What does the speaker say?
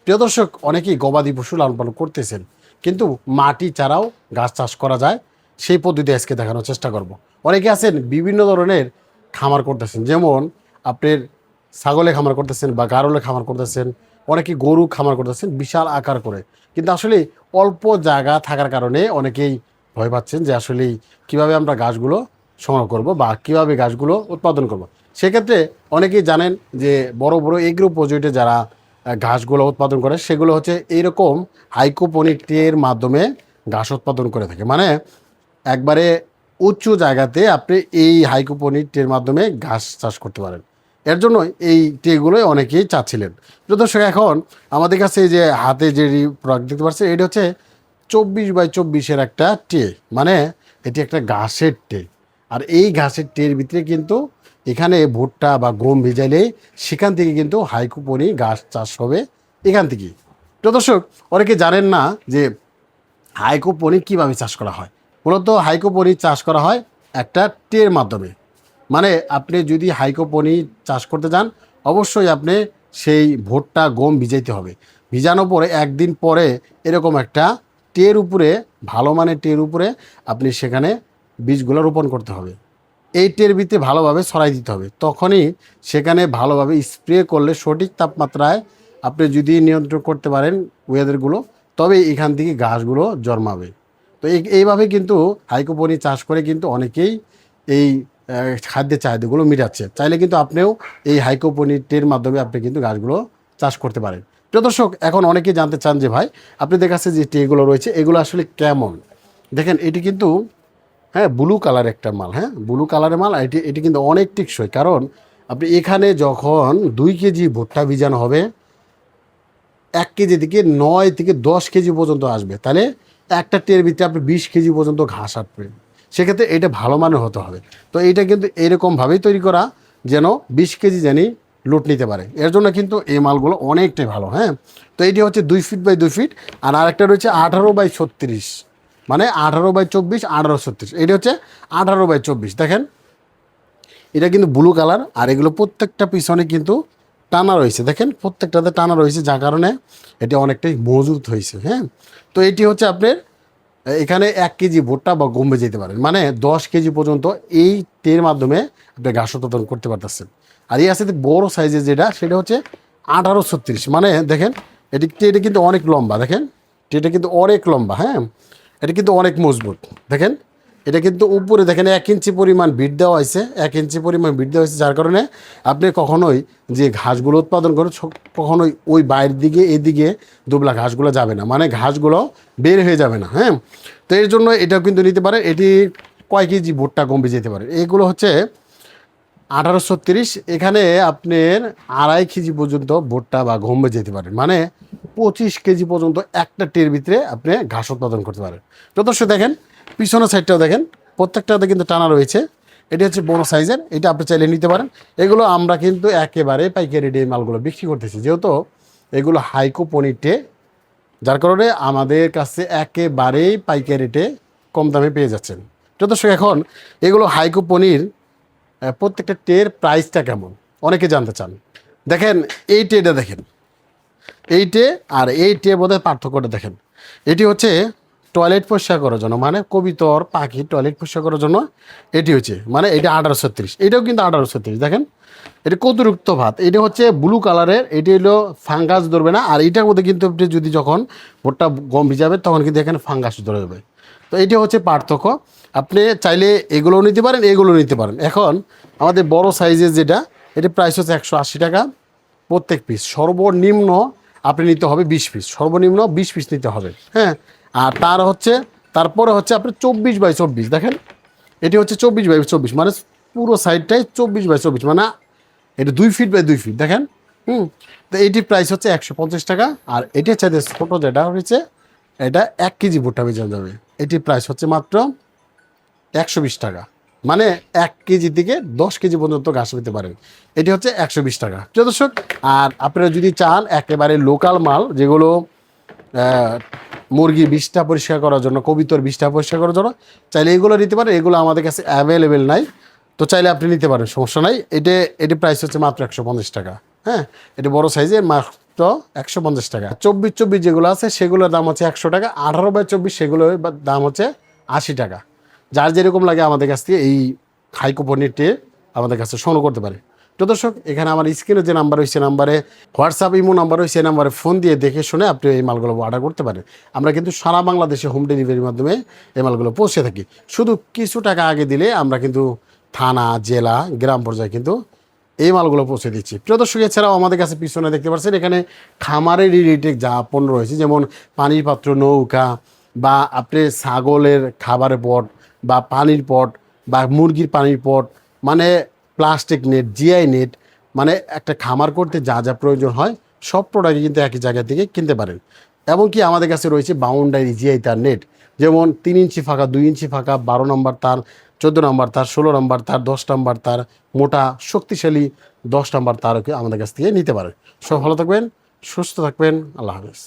প্রিয় দর্শক, অনেকেই গবাদি পশু লালন পালন করতেছেন, কিন্তু মাটি ছাড়াও গাছ চাষ করা যায় সেই পদ্ধতি আজকে দেখানোর চেষ্টা করব। অনেকে আছেন বিভিন্ন ধরনের খামার করতেছেন, যেমন আপনার ছাগলে খামার করতেছেন বা গারলে খামার করতেছেন, অনেকে গরু খামার করতেছেন বিশাল আকার করে, কিন্তু আসলে অল্প জায়গা থাকার কারণে অনেকেই ভয় পাচ্ছেন যে আসলে কিভাবে আমরা গাছগুলো সংগ্রহ করব বা কিভাবে গাছগুলো উৎপাদন করব। সেক্ষেত্রে অনেকেই জানেন যে বড় বড় এগ্রো প্রজেক্টে যারা ঘাসগুলো উৎপাদন করে সেগুলো হচ্ছে এইরকম হাইকোপনিক ট্রের মাধ্যমে ঘাস উৎপাদন করে থাকে। মানে একবারে উঁচু জায়গাতে আপনি এই হাইকোপনিক ট্রের মাধ্যমে ঘাস চাষ করতে পারেন। এর জন্য এই ট্রেগুলোই অনেকেই চাচ্ছিলেন। প্রিয় দর্শক, এখন আমাদের কাছে এই যে হাতে যে প্রোডাক্ট দেখতে পাচ্ছেন, এটা হচ্ছে 24x24 একটা ট্রে। মানে এটি একটা ঘাসের ট্রে। আর এই ঘাসের ট্রের ভিতরে কিন্তু এখানে ভুট্টা বা গম ভিজাইলে সেখান থেকে কিন্তু হাইকোপনি ঘাস চাষ হবে এখান থেকেই। তো দর্শক, অনেকে জানেন না যে হাইকোপনি কীভাবে চাষ করা হয়। মূলত হাইকোপনি চাষ করা হয় একটা ট্রের মাধ্যমে। মানে আপনি যদি হাইকোপনি চাষ করতে যান, অবশ্যই আপনি সেই ভুট্টা গম ভিজাইতে হবে। ভিজানোর পরে একদিন পরে এরকম একটা ট্রের উপরে, ভালো মানের ট্রের উপরে আপনি সেখানে বীজগুলো রোপণ করতে হবে। এই ট্রের ভিতরে ভালোভাবে ছড়াই দিতে হবে। তখনই সেখানে ভালোভাবে স্প্রে করলে সঠিক তাপমাত্রায় আপনি যদি নিয়ন্ত্রণ করতে পারেন ওয়েদারগুলো, তবে এখান থেকে ঘাসগুলো জন্মাবে। তো এইভাবে কিন্তু হাইকোপনি চাষ করে কিন্তু অনেকেই এই খাদ্যের চাহিদাগুলো মেটাচ্ছে। চাইলে কিন্তু আপনিও এই হাইকোপনি ট্রের মাধ্যমে আপনি কিন্তু গাছগুলো চাষ করতে পারেন। প্রিয় দর্শক, এখন অনেকেই জানতে চান যে ভাই, আপনাদের কাছে যে ট্রেগুলো রয়েছে এগুলো আসলে কেমন। দেখেন, এটি কিন্তু ব্লু কালার একটা মাল, ব্লু কালারের মাল। এটি কিন্তু অনেক টেকসই, কারণ আপনি এখানে যখন 2 কেজি ভুট্টা ভিজানো হবে, 1 কেজি থেকে 9 থেকে 10 কেজি পর্যন্ত আসবে। তাহলে একটা ট্রের ভিতরে আপনি 20 কেজি পর্যন্ত ঘাস আসবে। সেক্ষেত্রে এটা ভালো মানের হতে হবে। তো এইটা কিন্তু এরকমভাবেই তৈরি করা যেন 20 কেজি জানি লোড নিতে পারে। এর জন্য কিন্তু এই মালগুলো অনেকটাই ভালো। তো এটি হচ্ছে 2 ফিট বাই 2 ফিট। আর আরেকটা রয়েছে 18x36, মানে 18x24, 18x36। এটা হচ্ছে 18x24। দেখেন, এটা কিন্তু ব্লু কালার। আর এগুলো প্রত্যেকটা পিছনে কিন্তু টানা রয়েছে। দেখেন, প্রত্যেকটাতে টানা রয়েছে, যার কারণে এটি অনেকটাই মজবুত হয়েছে। তো এটি হচ্ছে আপনার এখানে 1 কেজি ভুট্টা বা গম যেতে পারেন, মানে 10 কেজি পর্যন্ত এই ট্রের মাধ্যমে আপনি ঘাস উৎপাদন করতে পারতেছেন। আর এই আছে বড় সাইজের যেটা, সেটা হচ্ছে 1836। মানে দেখেন, এটা কিন্তু অনেক লম্বা। দেখেন, এটা কিন্তু অনেক লম্বা। এটা কিন্তু অনেক মজবুত। দেখেন, এটা কিন্তু উপরে দেখেন 1 ইঞ্চি পরিমাণ বিট দেওয়া হয়েছে। 1 ইঞ্চি পরিমাণ বিট দেওয়া হয়েছে, যার কারণে আপনি কখনোই যে ঘাসগুলো উৎপাদন করে কখনোই ওই বাইরের দিকে এদিকে দুবলা ঘাসগুলো যাবে না, মানে ঘাসগুলো বের হয়ে যাবে না। তো এর জন্য এটাও কিন্তু নিতে পারে। এটি কয় কেজি ভুট্টা গম যেতে পারে। এগুলো হচ্ছে 1836। এখানে আপনার 2.5 কেজি পর্যন্ত ভুট্টা বা গম যেতে পারে, মানে 25 কেজি পর্যন্ত একটা ট্রের ভিতরে আপনি ঘাস উৎপাদন করতে পারেন। যথেষ্ট। দেখেন, পিছনের সাইডটাও দেখেন, প্রত্যেকটাতে কিন্তু টানা রয়েছে। এটি হচ্ছে বড় সাইজের, এটা আপনি চাইলে নিতে পারেন। এগুলো আমরা কিন্তু একেবারে পাইকারি রেটে মালগুলো বিক্রি করতেছি, যেহেতু এগুলো হাইকোপনি ট্রে, যার কারণে আমাদের কাছে একেবারেই পাইকারি রেটে কম দামে পেয়ে যাচ্ছেন। যথেষ্ট। এখন এগুলো হাইকোপনির প্রত্যেকটা ট্রের প্রাইসটা কেমন অনেকে জানতে চান। দেখেন, এই ট্রেটা দেখেন, এই ট্রে আর এই ট্রে বোধহয় পার্থক্যটা দেখেন। এটি হচ্ছে টয়লেট পরিষ্কার করার জন্য, মানে কবিতর পাখি টয়লেট পরিষ্কার করার জন্য এটি হচ্ছে, মানে এটা 1836। এটাও কিন্তু 1836। দেখেন, এটা কতরুক্ত ভাত। এটা হচ্ছে ব্লু কালারের, এটি হলো ফাঙ্গাস ধরবে না। আর এটার মধ্যে কিন্তু আপনি যদি যখন ভুট্টা গম ভিজাবে তখন কিন্তু এখানে ফাঙ্গাস ধরে যাবে। তো এইটা হচ্ছে পার্থক্য। আপনি চাইলে এগুলোও নিতে পারেন, এগুলো নিতে পারেন। এখন আমাদের বড় সাইজের যেটা, এটা প্রাইস হচ্ছে 180 টাকা প্রত্যেক পিস। সর্বনিম্ন আপনি নিতে হবে 20 পিস, সর্বনিম্ন 20 পিস নিতে হবে। আর তারপরে হচ্ছে আপনি 24x24। দেখেন, এটি হচ্ছে 24x24, মানে পুরো সাইডটাই 24x24, মানে এটা 2 ফিট বাই 2 ফিট। দেখেন, তো এইটির প্রাইস হচ্ছে 150 টাকা। আর এটির চাইতে ছোটো যেটা হয়েছে, এটা 1 কেজি ভুট্টা বেচানো যাবে। এটির প্রাইস হচ্ছে মাত্র 120 টাকা, মানে 1 কেজি থেকে 10 কেজি পর্যন্ত ঘাস পেতে পারেন। এটি হচ্ছে 120 টাকা। প্রিয় দর্শক, আর আপনারা যদি চান একেবারে লোকাল মাল, যেগুলো মুরগি বিষটা পরিষ্কার করার জন্য, কবিতর বিষটা পরিষ্কার করার জন্য, চাইলে এগুলো নিতে পারেন। এগুলো আমাদের কাছে অ্যাভেলেবেল নাই, তো চাইলে আপনি নিতে পারেন, সমস্যা নাই। এটি প্রাইস হচ্ছে মাত্র 150 টাকা। এটি বড় সাইজের মাত্র 150 টাকা। 24x24 যেগুলো আছে সেগুলোর দাম হচ্ছে 100 টাকা, 18x24 সেগুলোর দাম হচ্ছে 80 টাকা। যার যেরকম লাগে আমাদের কাছ থেকে এই হাইকো পনিরটি আমাদের কাছে সংগ্রহ করতে পারে। তো দর্শক, এখানে আমার স্ক্রিনে যে নাম্বার হয়েছে, নাম্বারে হোয়াটসঅ্যাপ ইমো নাম্বার হয়েছে, এই নাম্বারে ফোন দিয়ে দেখে শুনে আপনি এই মালগুলো অর্ডার করতে পারেন। আমরা কিন্তু সারা বাংলাদেশে হোম ডেলিভারির মাধ্যমে এই মালগুলো পৌঁছে থাকি। শুধু কিছু টাকা আগে দিলে আমরা কিন্তু থানা, জেলা, গ্রাম পর্যায়ে কিন্তু এই মালগুলো পৌঁছে দিচ্ছি। প্রিয় দর্শক, এছাড়াও আমাদের কাছে পিছনে দেখতে পাচ্ছেন এখানে খামারের রিলেটেড যা পণ্য রয়েছে, যেমন পানির পাত্র, নৌকা, বা আপনি ছাগলের খাবারের পট, বা পানির পট, বা মুরগির পানির পট, মানে প্লাস্টিক নেট, জিআই নেট, মানে একটা খামার করতে যা যা প্রয়োজন হয় সব প্রোডাক্টই কিন্তু একই জায়গা থেকে কিনতে পারেন। এমনকি আমাদের কাছে রয়েছে বাউন্ডারি জিআই তার নেট, যেমন 3 ইঞ্চি ফাঁকা, 2 ইঞ্চি ফাঁকা, 12 নম্বর তার, 14 নম্বর তার, 16 নম্বর তার, 10 নম্বর তার, মোটা শক্তিশালী 10 নম্বর তারও আমাদের কাছ থেকে নিতে পারেন। সব ভালো থাকবেন, সুস্থ থাকবেন, আল্লাহ হাফেজ।